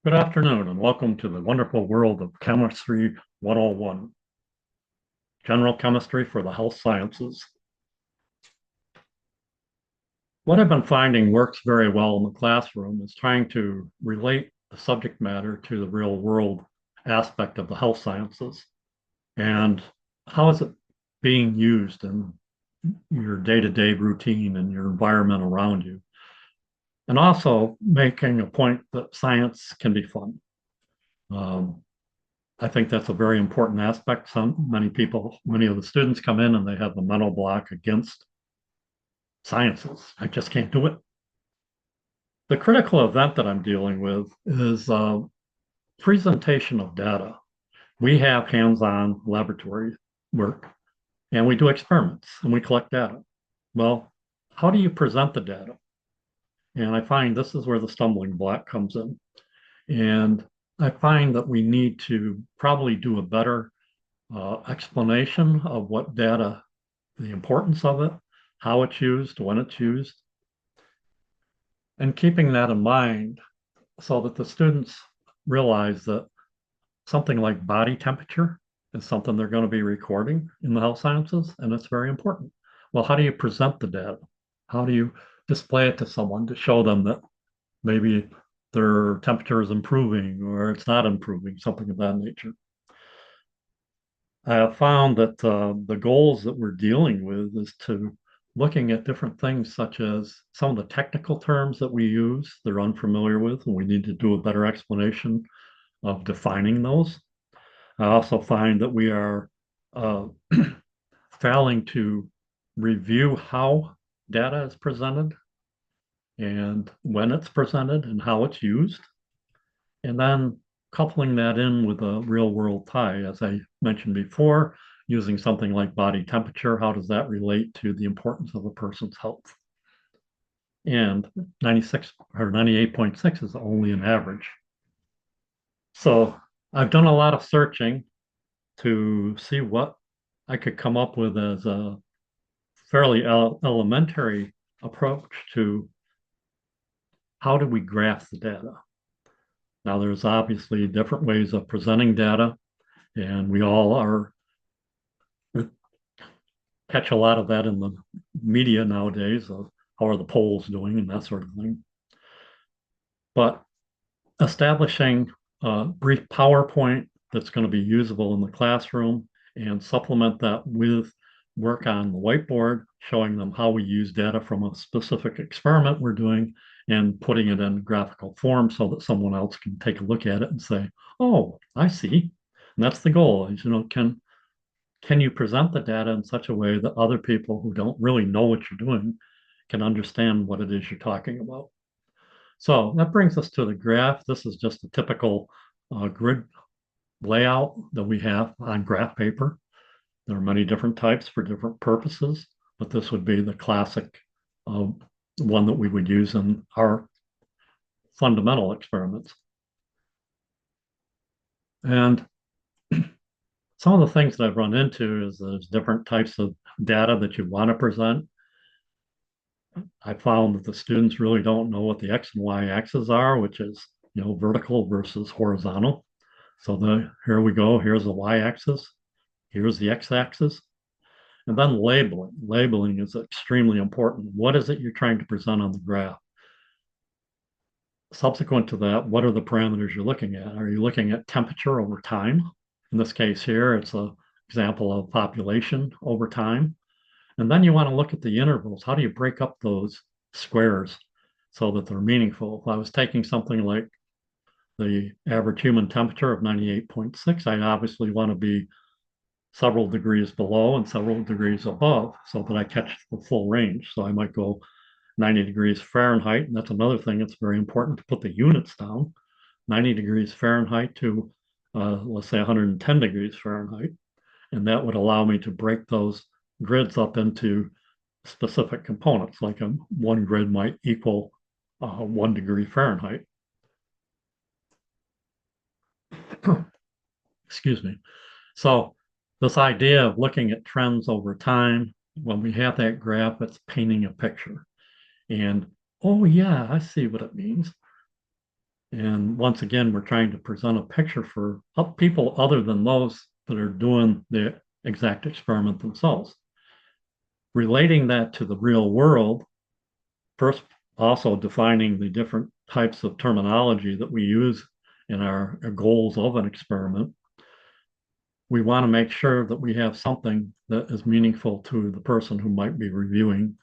Good afternoon and welcome to the wonderful world of Chemistry 101, General Chemistry for the Health Sciences. What I've been finding works very well in the classroom is trying to relate the subject matter to the real world aspect of the health sciences and how is it being used in your day-to-day routine and your environment around you. And also making a point that science can be fun. Um, I think that's a very important aspect. Many of the students come in and they have a mental block against sciences. I just can't do it. The critical event that I'm dealing with is presentation of data. We have hands-on laboratory work and we do experiments and we collect data. Well, how do you present the data? And I find this is where the stumbling block comes in. And I find that we need to probably do a better explanation of what data, the importance of it, how it's used, when it's used, and keeping that in mind so that the students realize that something like body temperature is something they're going to be recording in the health sciences, and it's very important. Well, how do you present the data? How do you display it to someone to show them that maybe their temperature is improving or it's not improving, something of that nature? I have found that the goals that we're dealing with is to looking at different things such as some of the technical terms that we use they're unfamiliar with, and we need to do a better explanation of defining those. I also find that we are uh, failing to review how data is presented and when it's presented and how it's used. And then coupling that in with a real world tie, as I mentioned before, using something like body temperature, how does that relate to the importance of a person's health? And 96 or 98.6 is only an average. So I've done a lot of searching to see what I could come up with as a fairly elementary approach to how do we graph the data. Now, there's obviously different ways of presenting data, and we all are catch a lot of that in the media nowadays of how are the polls doing and that sort of thing. But establishing a brief PowerPoint that's going to be usable in the classroom and supplement that with work on the whiteboard, showing them how we use data from a specific experiment we're doing and putting it in graphical form so that someone else can take a look at it and say, oh, I see. And that's the goal is, can you present the data in such a way that other people who don't really know what you're doing can understand what it is you're talking about? So that brings us to the graph. This is just a typical grid layout that we have on graph paper. There are many different types for different purposes, but this would be the classic one that we would use in our fundamental experiments. And some of the things that I've run into is there's different types of data that you want to present. I found that the students really don't know what the X and Y axes are, which is, vertical versus horizontal. So here we go. Here's the Y axis. Here's the X axis. And then labeling. Labeling is extremely important. What is it you're trying to present on the graph? Subsequent to that, what are the parameters you're looking at? Are you looking at temperature over time? In this case here, it's an example of population over time. And then you want to look at the intervals. How do you break up those squares so that they're meaningful? If I was taking something like the average human temperature of 98.6, I obviously want to be several degrees below and several degrees above so that I catch the full range. So I might go 90 degrees Fahrenheit, and that's another thing that's very important to put the units down. 90 degrees Fahrenheit to, let's say, 110 degrees Fahrenheit. And that would allow me to break those grids up into specific components, like one grid might equal 1 degree Fahrenheit. Excuse me. So this idea of looking at trends over time, when we have that graph, it's painting a picture. And, oh yeah, I see what it means. And once again, we're trying to present a picture for people other than those that are doing the exact experiment themselves. Relating that to the real world, first also defining the different types of terminology that we use in our goals of an experiment. We want to make sure that we have something that is meaningful to the person who might be reviewing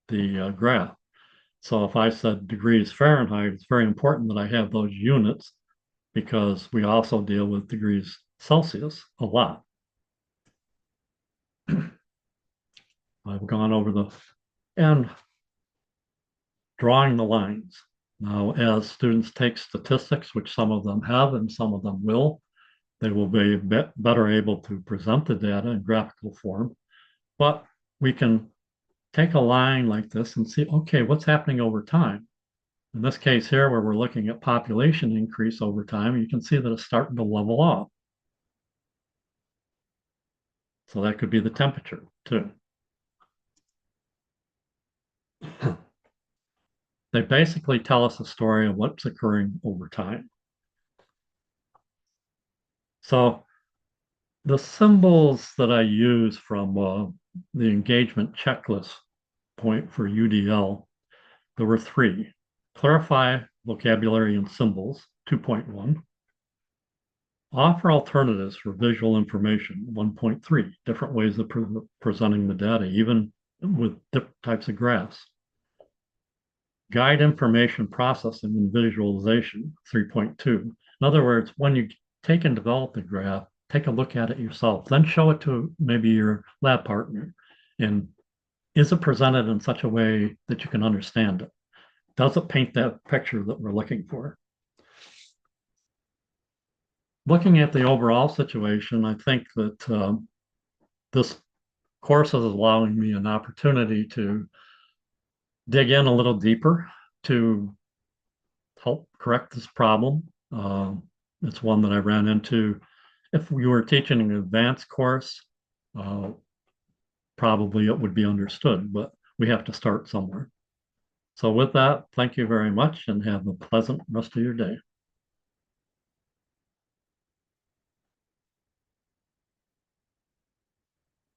the graph. So if I said degrees Fahrenheit, it's very important that I have those units because we also deal with degrees Celsius a lot. I've gone over and drawing the lines. Now, as students take statistics, which some of them have and some of them will, they will be better able to present the data in graphical form. But we can take a line like this and see, okay, what's happening over time? In this case here, where we're looking at population increase over time, you can see that it's starting to level off. So that could be the temperature too. They basically tell us a story of what's occurring over time. So the symbols that I use from the engagement checklist point for UDL, there were three. Clarify vocabulary and symbols, 2.1. Offer alternatives for visual information, 1.3. Different ways of presenting the data, even with different types of graphs. Guide information processing and visualization, 3.2. In other words, when you take and develop the graph, take a look at it yourself, then show it to maybe your lab partner. And is it presented in such a way that you can understand it? Does it paint that picture that we're looking for? Looking at the overall situation, I think that this course is allowing me an opportunity to dig in a little deeper to help correct this problem. It's one that I ran into. If we were teaching an advanced course, probably it would be understood, but we have to start somewhere. So with that, thank you very much and have a pleasant rest of your day.